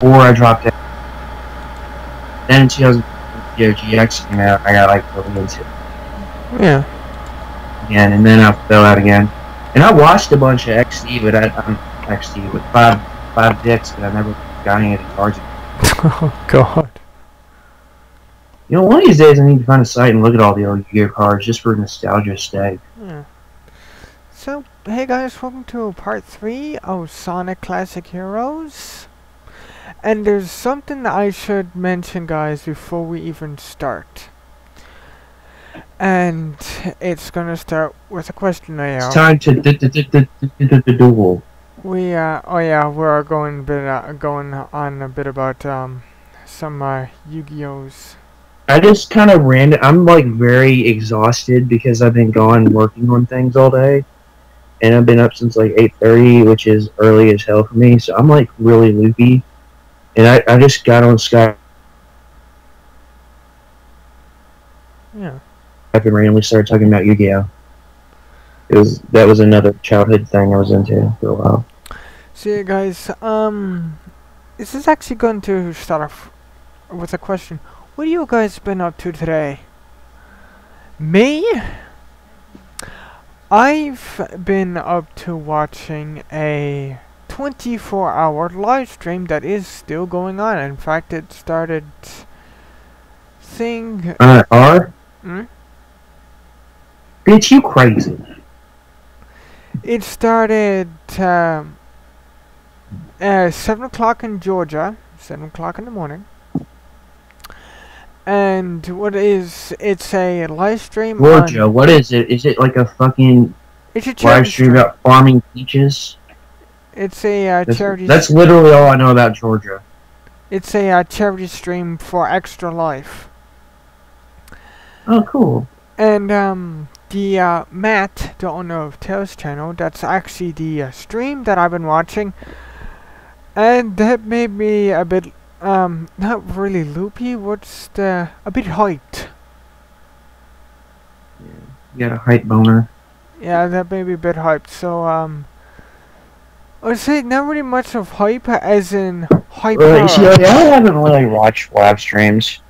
before I dropped out. Then in 2000, GX came out. I got like really into it Yeah. again, and then I fell out again. And I watched a bunch of XD, but I'm XD with five dicks, but I never got any of the cards. Oh God. You know, one of these days I need to find a site and look at all the old Yu-Gi-Oh cards just for nostalgia's sake. Yeah. So, hey guys, welcome to part 3 of Sonic Classic Heroes. And there's something that I should mention, guys, before we even start. And it's gonna start with a question now. It's time to duel. We're going on a bit about some Yu-Gi-Ohs. I just kind of I'm like very exhausted because I've been gone working on things all day. And I've been up since like 8:30, which is early as hell for me. So I'm like really loopy. And I just got on Skype Yeah. and randomly started talking about Yu-Gi-Oh. That was another childhood thing I was into for a while. So yeah, guys, this is actually going to start off with a question. What have you guys been up to today? Me? I've been up to watching a 24-hour live stream that is still going on. In fact, it started R? Hmm? Bitch, you crazy. It started 7 o'clock in Georgia, 7 o'clock in the morning. And it's a live stream Georgia, on... what is it? Is it like a fucking It's a live charity stream about farming peaches? It's a charity... That's literally all I know about Georgia. It's a charity stream for Extra Life. Oh, cool. And the Matt, the owner of Tails channel, that's actually the stream that I've been watching. And that made me a bit, not really loopy, a bit hyped. Yeah, you got a hype boner. Yeah, that made me a bit hyped. So, I would say not really much of hype, as in hyper. I haven't really watched live streams.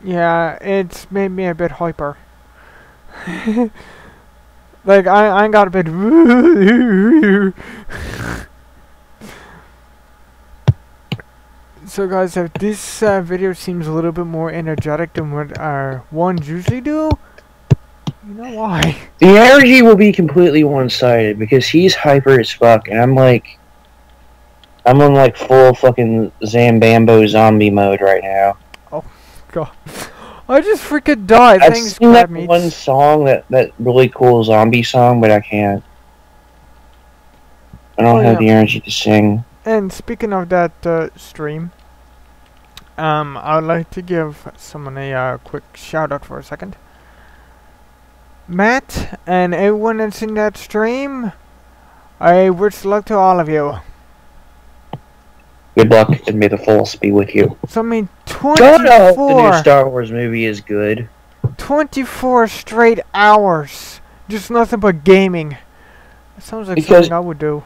Yeah, it's made me a bit hyper. Like, I got a bit... So guys, if this video seems a little bit more energetic than what our ones usually do, you know why. The energy will be completely one-sided because he's hyper as fuck, and I'm on like full fucking Zambambo zombie mode right now. Oh god, I just freaking died. I've Thanks, seen that Crabmeats. one song, that really cool zombie song, but I can't. I don't have the energy to sing. And speaking of that stream, I would like to give someone a quick shout out for a second. Matt and everyone that's in that stream, I wish luck to all of you. Good luck, and may the force be with you. So I mean, God, I hope the new Star Wars movie is good. 24 straight hours, just nothing but gaming. That sounds like something I would do.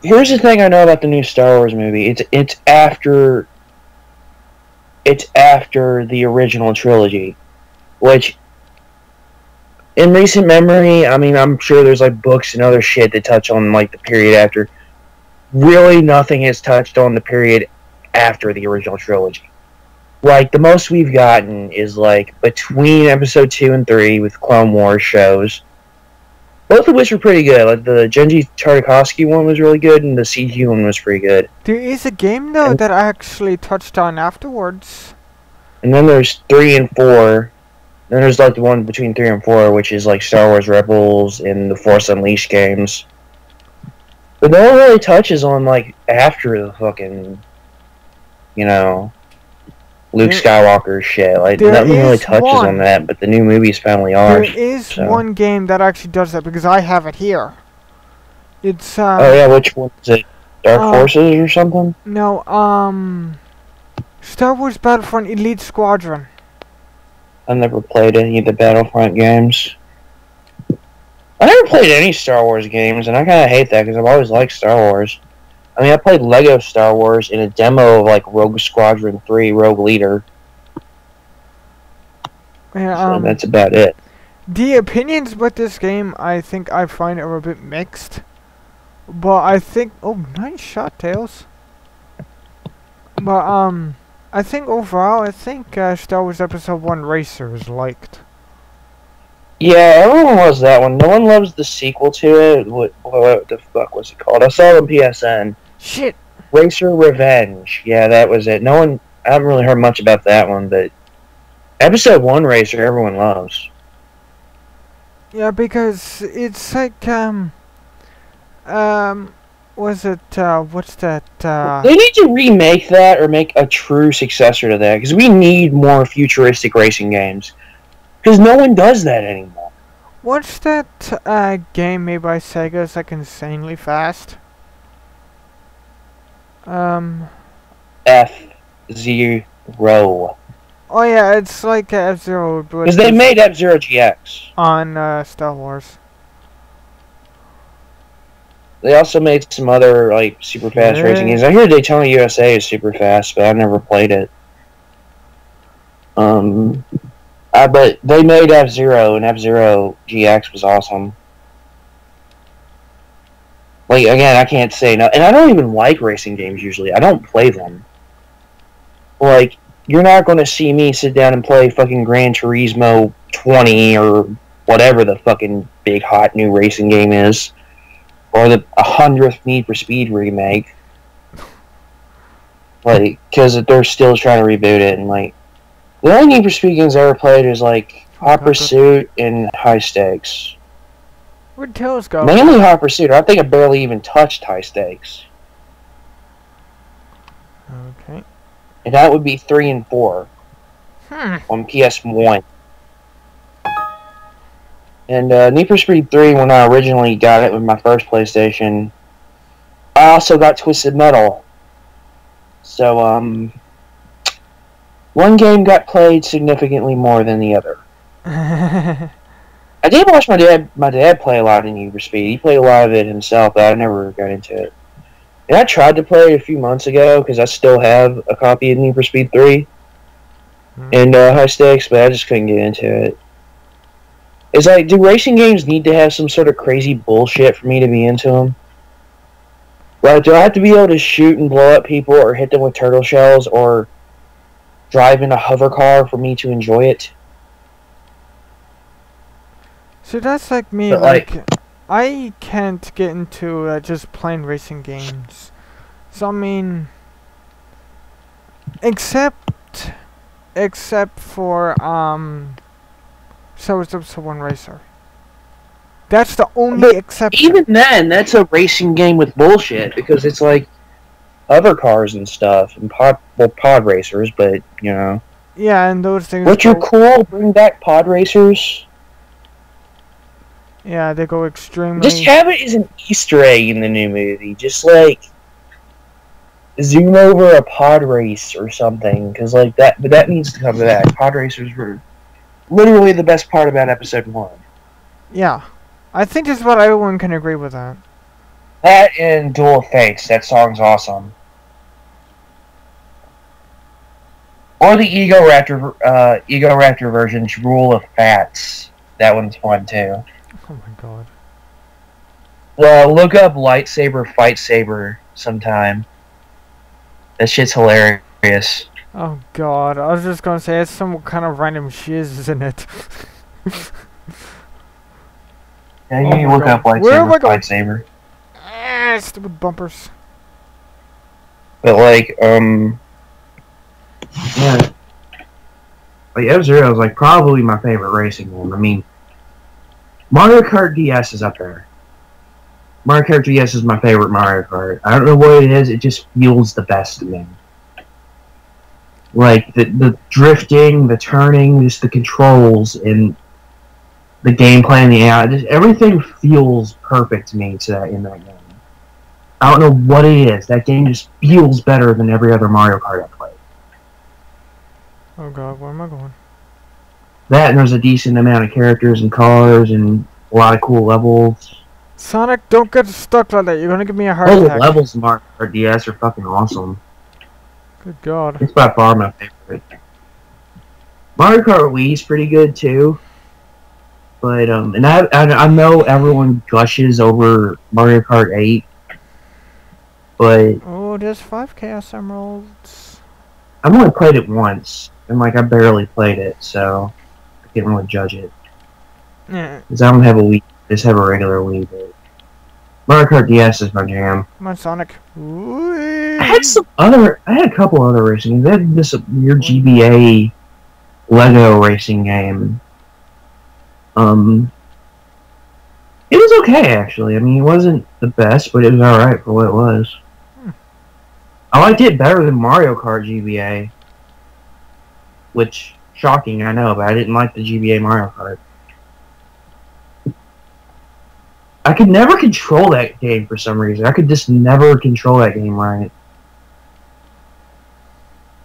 Here's the thing I know about the new Star Wars movie. It's after the original trilogy, which in recent memory, I mean, I'm sure there's like books and other shit that touch on like the period after. Really, nothing has touched on the period after the original trilogy. Like, the most we've gotten is like between episode 2 and 3 with Clone Wars shows. Both of which were pretty good. Like, the Genji Tartakovsky one was really good, and the CG one was pretty good. There is a game, though, that I actually touched on afterwards. And then there's 3 and 4. Then there's, like, the one between 3 and 4, which is, like, Star Wars Rebels and the Force Unleashed games. But no one really touches on, like, after the fucking, you know, Luke Skywalker shit. Like, nothing really touches on that, but the new movies finally are. There is one game that actually does that, because I have it here. It's, oh, yeah, which one is it? Dark Forces or something? No, Star Wars Battlefront Elite Squadron. I never played any of the Battlefront games. I never played any Star Wars games, and I kind of hate that, because I've always liked Star Wars. I mean, I played Lego Star Wars in a demo of like Rogue Squadron 3, Rogue Leader. Yeah, And that's about it. The opinions with this game, I think I find are a bit mixed. But I think... Oh, nice shot, Tails. But, I think overall, I think Star Wars Episode 1 Racer is liked. Yeah, everyone loves that one. No one loves the sequel to it. What the fuck was it called? I saw it on PSN. Shit! Racer Revenge. Yeah, that was it. No one... I haven't really heard much about that one, but... Episode 1 Racer, everyone loves. Yeah, because it's like, was it, what's that, They need to remake that or make a true successor to that, because we need more futuristic racing games. Because no one does that anymore. What's that, game made by Sega? It's like insanely fast. F-Zero. Oh yeah, it's like F-Zero. Because they made F-Zero GX. On, Star Wars. They also made some other, like, super fast racing games. I hear Daytona USA is super fast, but I've never played it. But they made F-Zero, and F-Zero GX was awesome. Like, again, I can't say no. And I don't even like racing games, usually. I don't play them. Like, you're not going to see me sit down and play fucking Gran Turismo 20 or whatever the fucking big hot new racing game is. Or the 100th Need for Speed remake. Like, because they're still trying to reboot it. And, like, the only Need for Speed games I ever played is, like, Hot Pursuit and High Stakes. Where'd Tails go? Mainly Hot Pursuit. I think I barely even touched High Stakes. Okay. And that would be 3 and 4. On PS1. And Need for Speed 3, when I originally got it with my first PlayStation, I also got Twisted Metal. So, one game got played significantly more than the other. I did watch my dad play a lot of Need for Speed. He played a lot of it himself, but I never got into it. And I tried to play it a few months ago, because I still have a copy of Need for Speed 3 and High Stakes, but I just couldn't get into it. It's like, do racing games need to have some sort of crazy bullshit for me to be into them? Like, do I have to be able to shoot and blow up people or hit them with turtle shells or drive in a hover car for me to enjoy it? So that's like me, But, like, I can't get into just plain racing games. So, I mean, except for, Star Wars Episode 1 Racer. That's the only exception. Even then, that's a racing game with bullshit, because it's like hover cars and stuff, and pod racers, but, you know. Yeah, and those things... Which are cool, bring back pod racers. Yeah, they go extremely... Just have it as an Easter egg in the new movie. Just, like, zoom over a pod race or something, because, like, that needs to come back. Pod racers were literally the best part about Episode 1. Yeah. I think just about everyone can agree with that. That and Duel of Fates. That song's awesome. Or the Ego Raptor version, Rule of Fats. That one's fun, too. Oh my god. Well, look up Lightsaber Fight Saber sometime. That shit's hilarious. Oh god, I was just gonna say it's some kind of random shiz, isn't it? Yeah, you need to look up Lightsaber Fight Saber. Ah, stupid bumpers. But like, yeah, like F-Zero is like probably my favorite racing game. I mean, Mario Kart DS is up there. Mario Kart DS is my favorite Mario Kart. I don't know what it is, it just feels the best to me. Like, the drifting, the turning, just the controls, and the gameplay and the AI, just everything feels perfect to me in that game. I don't know what it is. That game just feels better than every other Mario Kart I played. Oh god, where am I going? That, and there's a decent amount of characters and cars and a lot of cool levels. Sonic, don't get stuck like that. You're gonna give me a heart All the attack. levels in Mario Kart DS are fucking awesome. Good God. It's by far my favorite. Mario Kart Wii is pretty good too. But and I know everyone gushes over Mario Kart 8, but Oh, there's 5 Chaos Emeralds. I've only played it once, and like I barely played it, so I can't really judge it. Yeah. Because I don't have a Wii, I just have a regular Wii. But Mario Kart DS is my jam. Come on, Sonic. I had a couple other racing games. I had this your GBA Lego racing game. It was okay actually. I mean, it wasn't the best, but it was alright for what it was. I liked it better than Mario Kart GBA, which shocking, I know, but I didn't like the GBA Mario Kart. I could never control that game for some reason. I could just never control that game right.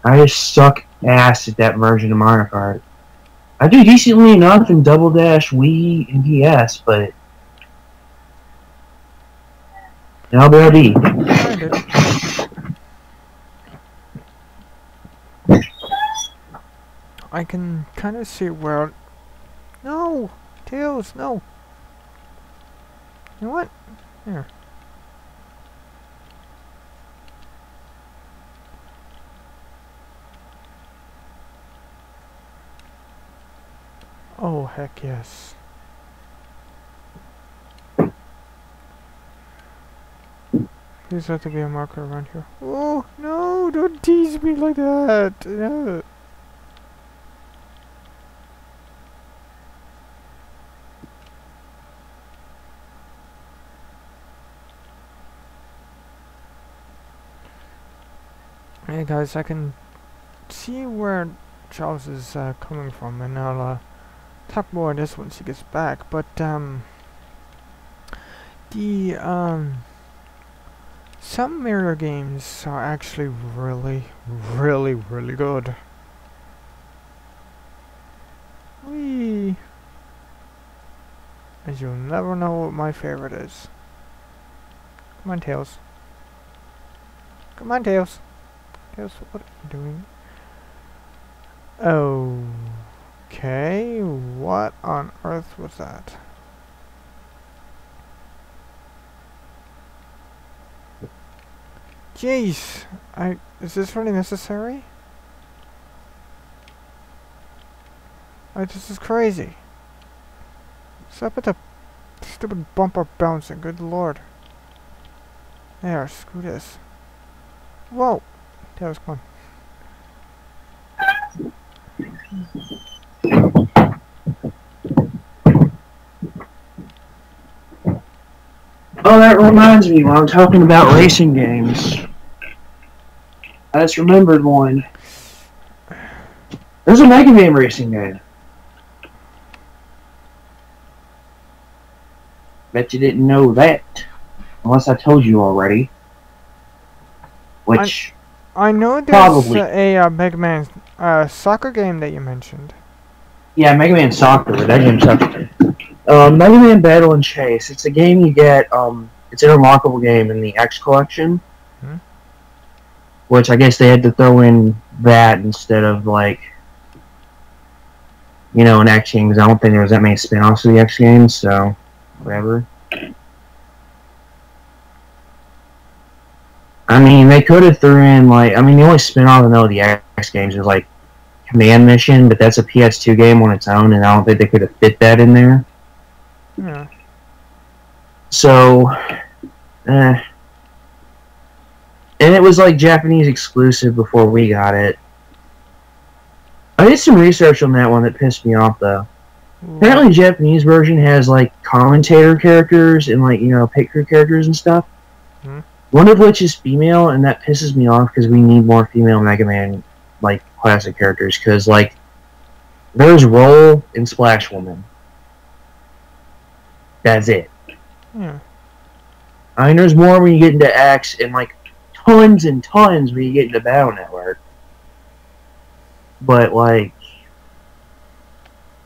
I just suck ass at that version of Mario Kart. I do decently enough in Double Dash, Wii, and DS, but LBRD. I can kind of see where... No! Tails, no! You know what? Here. Oh, heck yes. Please have to be a marker around here. Oh, no! Don't tease me like that! No. Hey guys, I can see where Charles is coming from, and I'll talk more on this once he gets back. But some Mario games are actually really good. Whee! And you'll never know what my favorite is. Come on, Tails. Come on, Tails. Tails, what are you doing? Okay, what on earth was that? Jeez! Is this really necessary? This is crazy. Stop at the stupid bumper bouncing, good lord. There, screw this. Whoa! Tails, come on. Oh, that reminds me, when I'm talking about racing games, I just remembered one. There's a Mega Man racing game. Bet you didn't know that. Unless I told you already. Which... I know there's probably a Mega Man soccer game that you mentioned. Yeah, Mega Man Soccer. That game sucks. Mega Man Battle and Chase. It's a game you get. It's an unlockable game in the X collection. Which I guess they had to throw in that instead of like, you know, an X game. Because I don't think there was that many spin-offs of the X games. So, whatever. I mean, they could have threw in, like... I mean, the only spin-off I know of the X games is, like, Command Mission, but that's a PS2 game on its own, and I don't think they could have fit that in there. Yeah. So... And it was, like, Japanese exclusive before we got it. I did some research on that one that pissed me off, though. Apparently the Japanese version has, like, commentator characters and, like, you know, pit crew characters and stuff. One of which is female, and that pisses me off because we need more female Mega Man, like, classic characters. Because, like, there's Roll and Splash Woman. That's it. Yeah. I mean, there's more when you get into X, and, like, tons and tons when you get into Battle Network. But, like,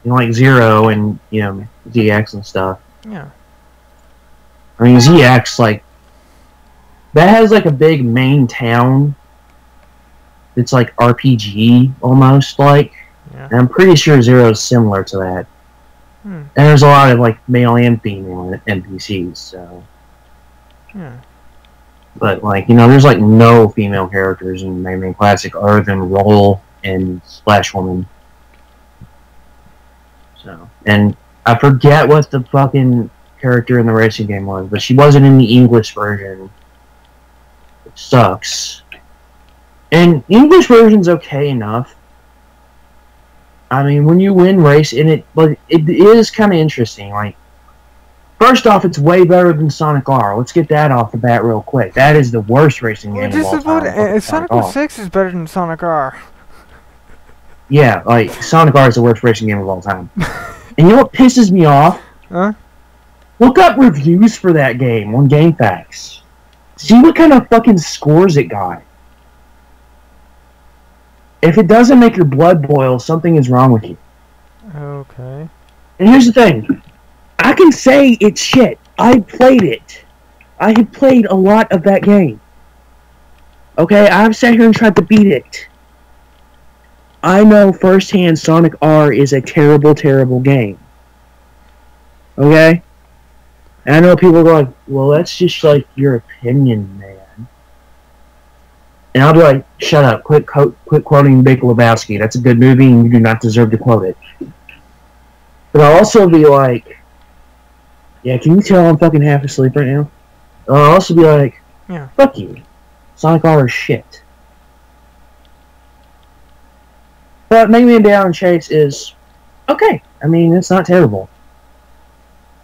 you know, like Zero and, you know, DX and stuff. Yeah. I mean, ZX, like, that has, like, a big main town. It's, like, RPG, almost, like. Yeah. And I'm pretty sure Zero is similar to that. And there's a lot of, like, male and female NPCs, so. Yeah. But, like, you know, there's, like, no female characters in Mega Man Classic other than Roll and Splash Woman. So, and I forget what the fucking character in the racing game was, but she wasn't in the English version. It sucks. And the English version's okay enough. I mean, when you win race in it, but it is kind of interesting. Like, first off, it's way better than Sonic R. Let's get that off the bat real quick. That is the worst racing game of all time. Sonic 06 is better than Sonic R. Yeah, like, Sonic R is the worst racing game of all time. And you know what pisses me off? Huh? Look up reviews for that game on GameFAQs. See what kind of fucking scores it got. If it doesn't make your blood boil, something is wrong with you. Okay. And here's the thing. I can say it's shit. I played it. I have played a lot of that game. Okay, I've sat here and tried to beat it. I know firsthand Sonic R is a terrible, terrible game. Okay? And I know people are like, well, that's just like your opinion, man. And I'll be like, shut up, quit quoting Big Lebowski. That's a good movie and you do not deserve to quote it. But I'll also be like, yeah, can you tell I'm fucking half asleep right now? I'll also be like, yeah, fuck you. Sonic R is shit. But Mega Man Down and Chase is okay. I mean, it's not terrible.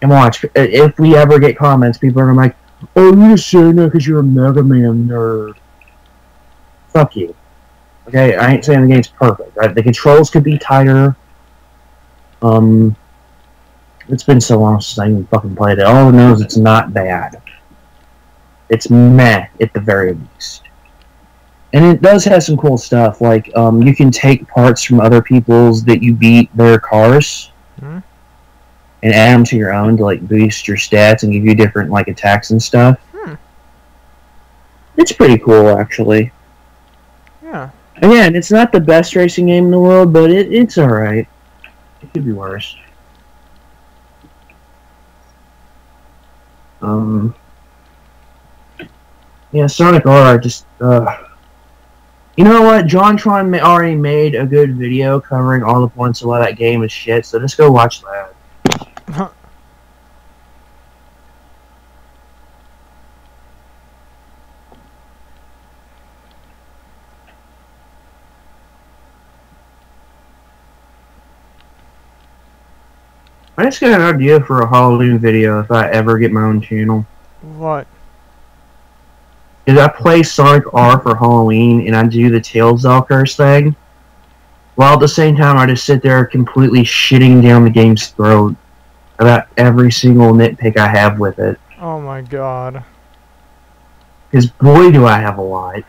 And watch, if we ever get comments, people are gonna be like, oh, you're just saying that because you're a Mega Man nerd. Fuck you. Okay, I ain't saying the game's perfect, right? The controls could be tighter. It's been so long since I even fucking played it. All I know is it's not bad. It's meh, at the very least. And it does have some cool stuff, like, you can take parts from other people's that you beat their cars, and add them to your own to, like, boost your stats and give you different, like, attacks and stuff. It's pretty cool, actually. Yeah. Again, it's not the best racing game in the world, but it's alright. It could be worse. Yeah, Sonic R, just, you know what? JonTron already made a good video covering all the points of why that game is shit, so just go watch that. I just got an idea for a Halloween video if I ever get my own channel. What? Is I play Sonic R for Halloween and I do the Tails Curse thing, while at the same time I just sit there completely shitting down the game's throat about every single nitpick I have with it. Oh my god. Because boy do I have a lot.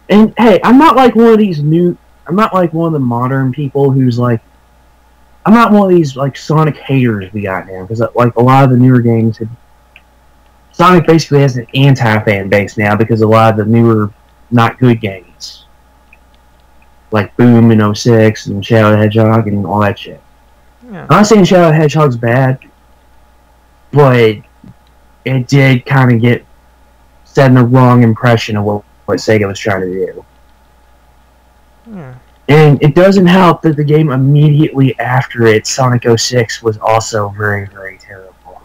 And hey, I'm not like one of these I'm not like one of the modern people who's like, I'm not one of these like Sonic haters we got now, because like a lot of the newer games, Sonic basically has an anti-fan base now because a lot of the newer, not good games, like Boom in 06 and Shadow the Hedgehog and all that shit. Yeah. I'm not saying Shadow the Hedgehog's bad, but it did kind of get setting the wrong impression of what Sega was trying to do. Yeah. And it doesn't help that the game immediately after it, Sonic 06, was also very, very terrible.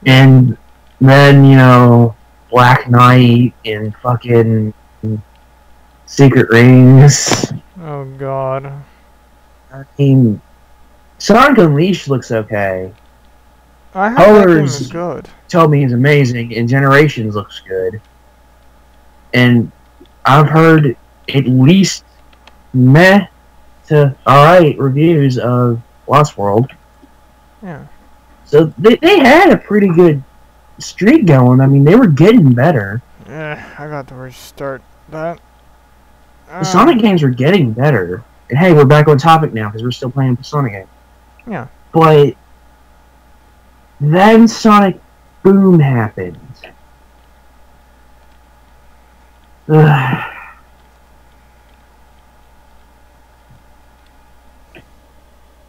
And then, you know, Black Knight and fucking Secret Rings. Oh god. I mean, Sonic Unleashed looks okay. I heard that game Colors is good. told me it's amazing, and Generations looks good. And I've heard at least meh to alright reviews of Lost World. Yeah. So they had a pretty good streak going. I mean, they were getting better. I got to restart that. The Sonic games were getting better. And hey, we're back on topic now because we're still playing the Sonic game. Yeah. But then Sonic Boom happened. Ugh.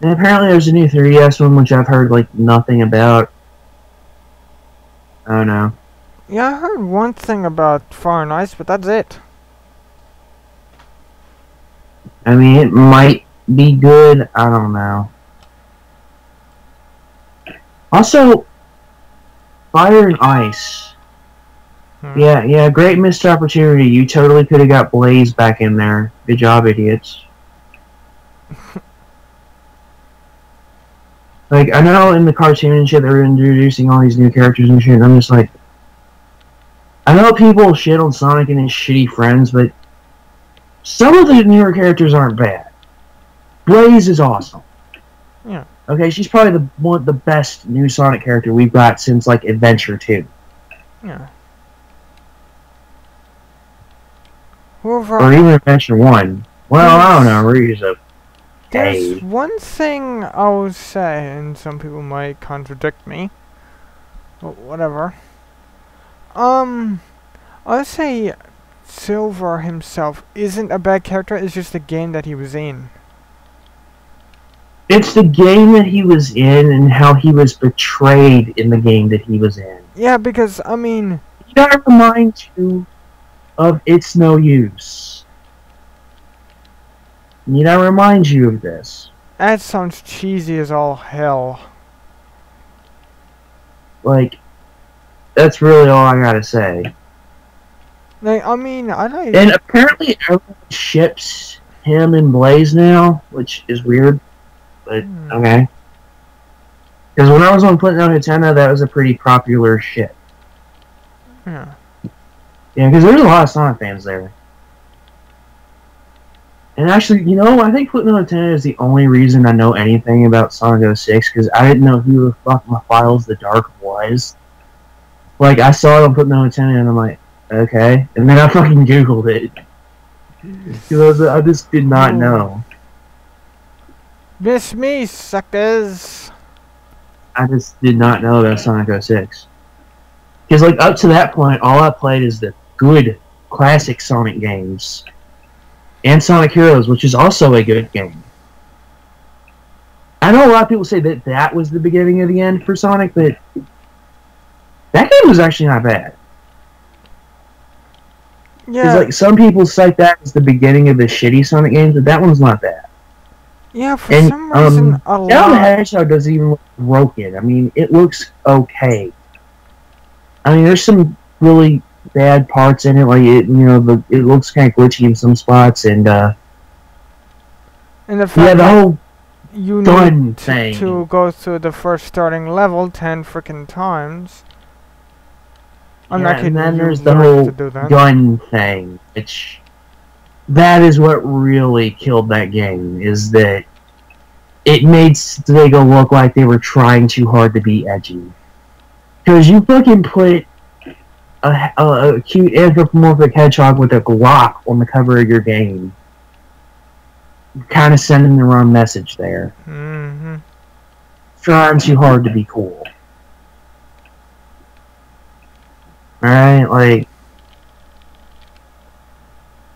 And apparently there's a new 3DS one, which I've heard, like, nothing about. I don't know. Yeah, I heard one thing about Fire and Ice, but that's it. I mean, it might be good. I don't know. Also, Fire and Ice. Yeah, great missed opportunity. You totally could have got Blaze back in there. Good job, idiots. Like, I know in the cartoon and shit, they were introducing all these new characters and shit, and I'm just like, I know people shit on Sonic and his shitty friends, but some of the newer characters aren't bad. Blaze is awesome. Yeah. Okay, she's probably the best new Sonic character we've got since, like, Adventure 2. Yeah. Whoever, or even Adventure 1. Well, I don't know, Ryu's a... there's one thing I would say, and some people might contradict me, but whatever. I would say Silver himself isn't a bad character, it's just the game that he was in. It's the game that he was in and how he was portrayed in the game that he was in. Yeah, because, I mean... You gotta remind you of It's No Use. Need I remind you of this? That sounds cheesy as all hell. Like, that's really all I gotta say. Like, I mean, I don't... And apparently everyone ships him and Blaze now, which is weird. But, okay. Because when I was on Footnote Nintendo, that was a pretty popular ship. Yeah. Yeah, because there's a lot of Sonic fans there. And actually, you know, I think Footnote Nintendo is the only reason I know anything about Sonic 06, because I didn't know who the fuck Miles the Dark was. Like, I saw it on Footnote Nintendo, and I'm like, okay. And then I fucking Googled it. Because I just did not know. Miss me, suckers! I just did not know about Sonic 06. Because, like, up to that point, all I played is the good, classic Sonic games. And Sonic Heroes, which is also a good game. I know a lot of people say that that was the beginning of the end for Sonic, but that game was actually not bad. Yeah. Because, like, some people cite that as the beginning of the shitty Sonic games, but that one's not bad. Yeah, for some reason, a lot... Shadow the Hedgehog doesn't even look broken. I mean, it looks okay. I mean, there's some really bad parts in it, like, it looks kind of glitchy in some spots, and the fact yeah, the whole you gun need thing. to go through the first starting level 10 freaking times. I'm not kidding. And then you there's the literally whole have to do that. gun thing, which that is what really killed that game, is that it made Sega look like they were trying too hard to be edgy. Because you fucking put a cute anthropomorphic hedgehog with a Glock on the cover of your game. You're kind of sending the wrong message there. Mm-hmm. Trying too hard to be cool. Alright, like...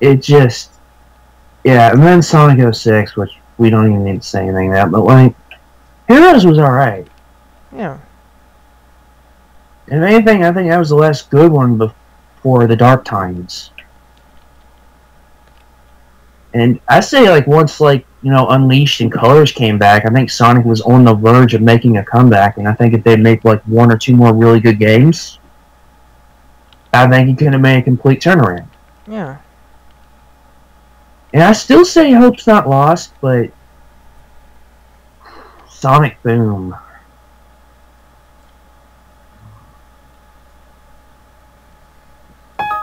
It just... Yeah, and then Sonic 06, which we don't even need to say anything about, but, like... Heroes was alright. Yeah. If anything, I think that was the last good one before the Dark Times. And I say, like, once, like, you know, Unleashed and Colors came back, I think Sonic was on the verge of making a comeback, and I think if they'd make, like, one or two more really good games, I think he could have made a complete turnaround. Yeah. And I still say hope's not lost, but Sonic Boom.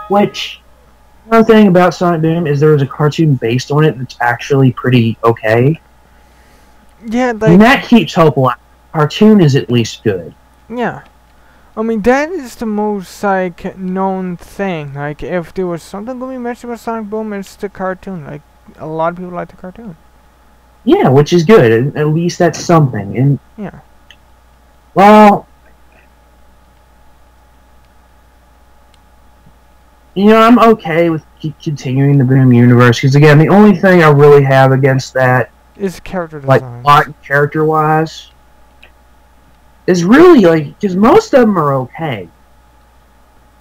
Which, another thing about Sonic Boom is there was a cartoon based on it that's actually pretty okay. Yeah, like... And that keeps hope alive. Cartoon is at least good. Yeah. I mean, that is the most, like, known thing. Like, if there was something going to be mentioned about Sonic Boom, it's the cartoon. Like, a lot of people like the cartoon. Yeah, which is good. At least that's something. And Yeah. well, I'm okay with continuing the Boom universe because again, the only thing I really have against that, Is character like designs. plot and character wise, is really like because most of them are okay.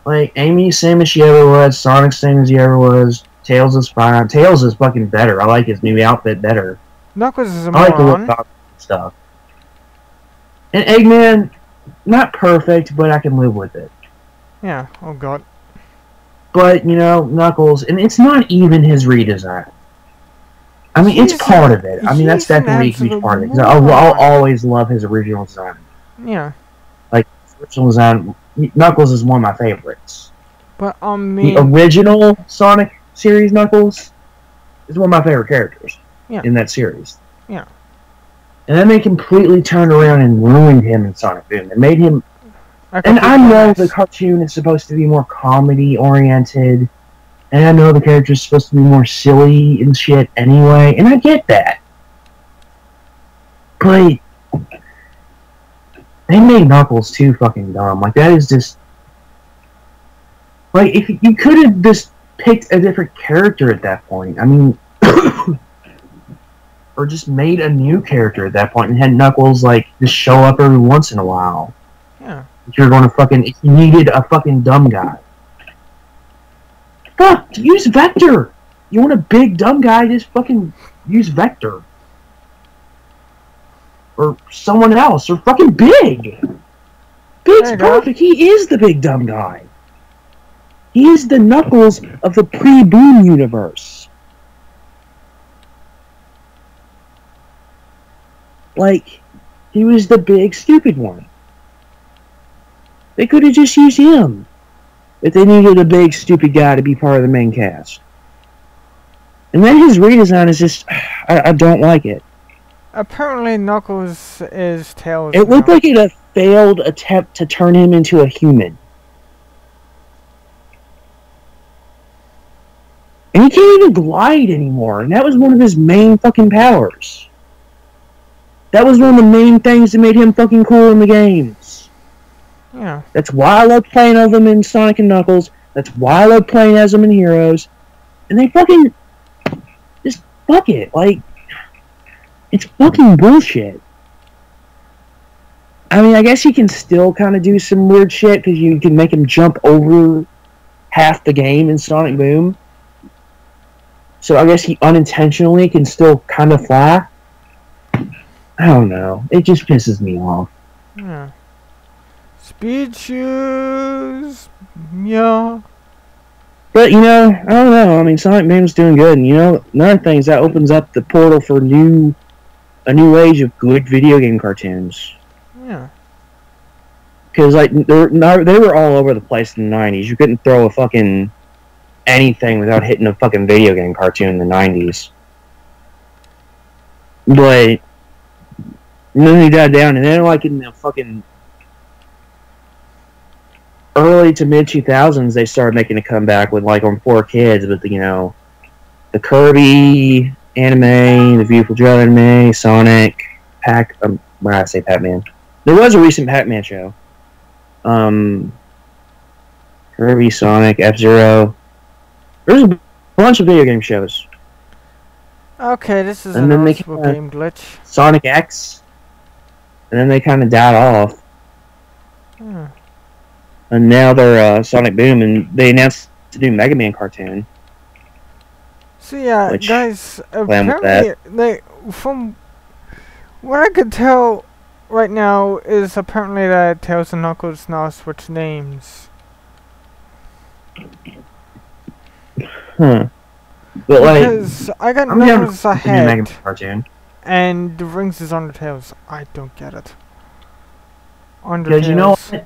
Like Amy's same as she ever was, Sonic's same as he ever was. Tails is fine. Tails is fucking better. I like his new outfit better. Knuckles is a I like the moron. look and stuff. And Eggman, not perfect, but I can live with it. Yeah. Oh god. But Knuckles, and it's not even his redesign. I mean, it's part of it. I mean, that's definitely a huge part of it. 'Cause I'll always love his original design. Yeah. Like original design, Knuckles is one of my favorites. But The original Sonic series Knuckles is one of my favorite characters in that series. Yeah. And then they completely turned around and ruined him in Sonic Boom. And made him... And I know the cartoon is supposed to be more comedy-oriented. And I know the character is supposed to be more silly and shit anyway. And I get that. But... they made Knuckles too fucking dumb. Like, that is just... like, if you could have just picked a different character at that point. I mean... or just made a new character at that point and had Knuckles, like, just show up every once in a while. Yeah. If you're going to fucking... if you needed a fucking dumb guy. Fuck! Use Vector! You want a big dumb guy, just fucking use Vector. Or someone else. Or fucking Big! Big's perfect. He is the big dumb guy. He is the Knuckles of the pre-Boom universe. Like, he was the big stupid one. They could have just used him if they needed a big stupid guy to be part of the main cast. And then his redesign is just... I don't like it. Apparently Knuckles is Tails. It looked like a failed attempt to turn him into a human. And he can't even glide anymore, and that was one of his main fucking powers. That was one of the main things that made him fucking cool in the games. Yeah. That's why I love playing as them in Sonic and Knuckles. That's why I love playing as them in Heroes. And they fucking... just fuck it. Like, it's fucking bullshit. I mean, I guess you can still kind of do some weird shit, because you can make him jump over half the game in Sonic Boom. So I guess he unintentionally can still kind of fly. I don't know. It just pisses me off. Yeah. Speed shoes. Yeah. But, I don't know. I mean, Sonic Boom's doing good. And, another thing is that opens up the portal for a new age of good video game cartoons. Yeah. Because, like, they were all over the place in the 90s. You couldn't throw a fucking anything without hitting a fucking video game cartoon in the 90s. But... and then they died down, and then, like, in the fucking early to mid 2000s, they started making a comeback with, like, on 4Kids with the Kirby anime, the Beautiful Joe anime, Sonic, when I say Pac-Man. There was a recent Pac-Man show. Kirby, Sonic, F-Zero. There's a bunch of video game shows. Okay, this is and a then noticeable game glitch. Sonic X. And then they kind of died off. Hmm. And now they're Sonic Boom, and they announced a new Mega Man cartoon. So yeah, guys, apparently, from what I could tell right now is apparently that Tails and Knuckles now switch names. Huh. But because I got Knuckles ahead, cartoon. and the rings is under Tails. I don't get it. Because you know what?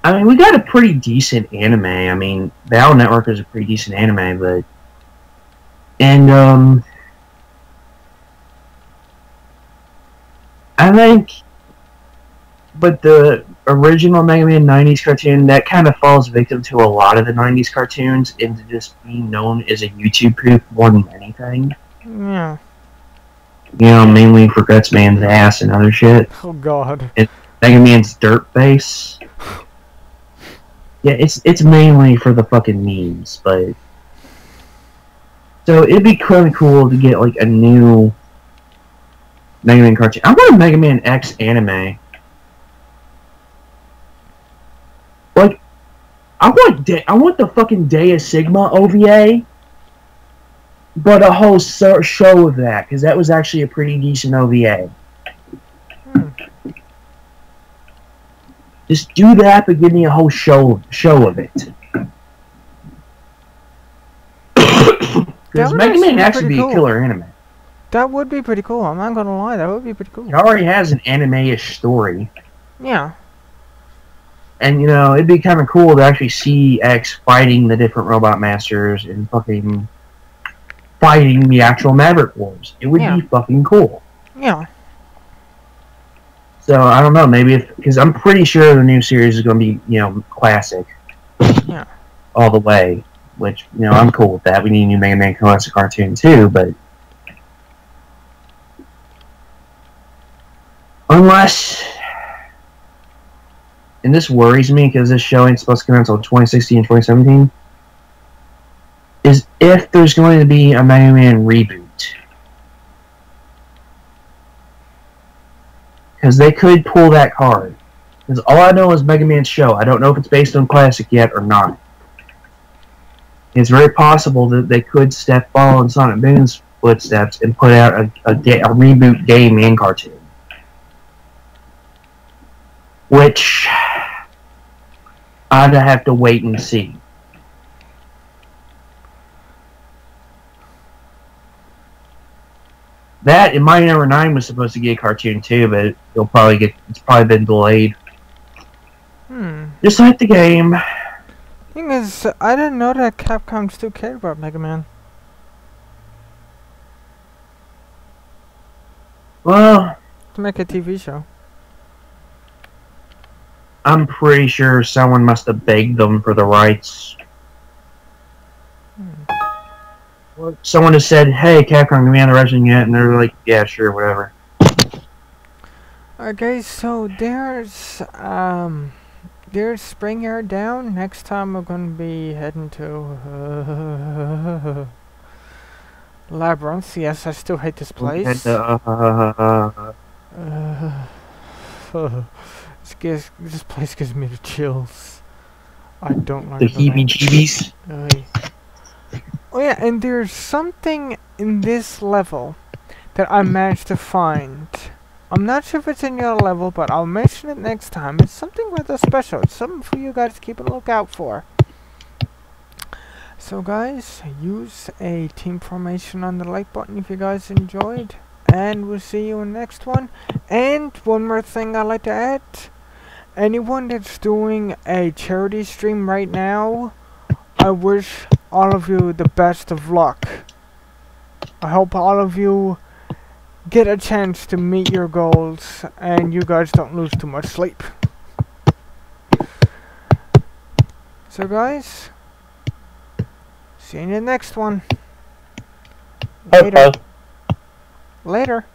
I mean, we got a pretty decent anime. I mean, Battle Network is a pretty decent anime, but... and, I think... but the original Mega Man 90s cartoon, that kind of falls victim to a lot of the 90s cartoons into just being known as a YouTube proof more than anything. Yeah. You know, mainly for Guts Man's ass and other shit. Oh God. And Mega Man's dirt face. Yeah, it's mainly for the fucking memes, but so it'd be kind of cool to get like a new Mega Man cartoon. I want a Mega Man X anime. Like, I want the fucking Day of Sigma OVA, but a whole show of that, because that was actually a pretty decent OVA. Just do that, but give me a whole show of it. Because Mega Man actually be a killer anime. That would be pretty cool. I'm not gonna lie, that would be pretty cool. It already has an anime-ish story. Yeah. And, you know, it'd be kind of cool to actually see X fighting the different Robot Masters and fucking fighting the actual Maverick Wars. It would be fucking cool. Yeah. So, I don't know, maybe because I'm pretty sure the new series is going to be, you know, classic. Yeah. All the way. Which, you know, I'm cool with that. We need a new Mega Man classic cartoon too, but unless, and this worries me because this show ain't supposed to come out until 2016 and 2017, is if there's going to be a Mega Man reboot. Because they could pull that card. Because all I know is Mega Man's show. I don't know if it's based on classic yet or not. It's very possible that they could follow in Sonic Boom's footsteps and put out a reboot game and cartoon. Which I'd have to wait and see. That and Mighty Number 9 was supposed to get a cartoon too, but it's probably been delayed. Just like the game. Thing is, I didn't know that Capcom still cared about Mega Man. Well, to make a TV show. I'm pretty sure someone must have begged them for the rights. Someone has said, hey, Capcom, give me on the wrestling yet? And they're like, yeah, sure, whatever. Okay, so there's Spring Air Down. Next time we're gonna be heading to Labyrinth. Yes, I still hate this place. This place gives me the chills. I don't like the heebie-jeebies. Oh yeah, and there's something in this level that I managed to find. I'm not sure if it's in your level, but I'll mention it next time. It's something rather special. It's something for you guys to keep a lookout for. So guys, use a team formation on the like button if you guys enjoyed. And we'll see you in the next one. And one more thing I'd like to add. Anyone that's doing a charity stream right now, I wish all of you the best of luck. I hope all of you get a chance to meet your goals and you guys don't lose too much sleep. So guys, see you in the next one. Later. Later.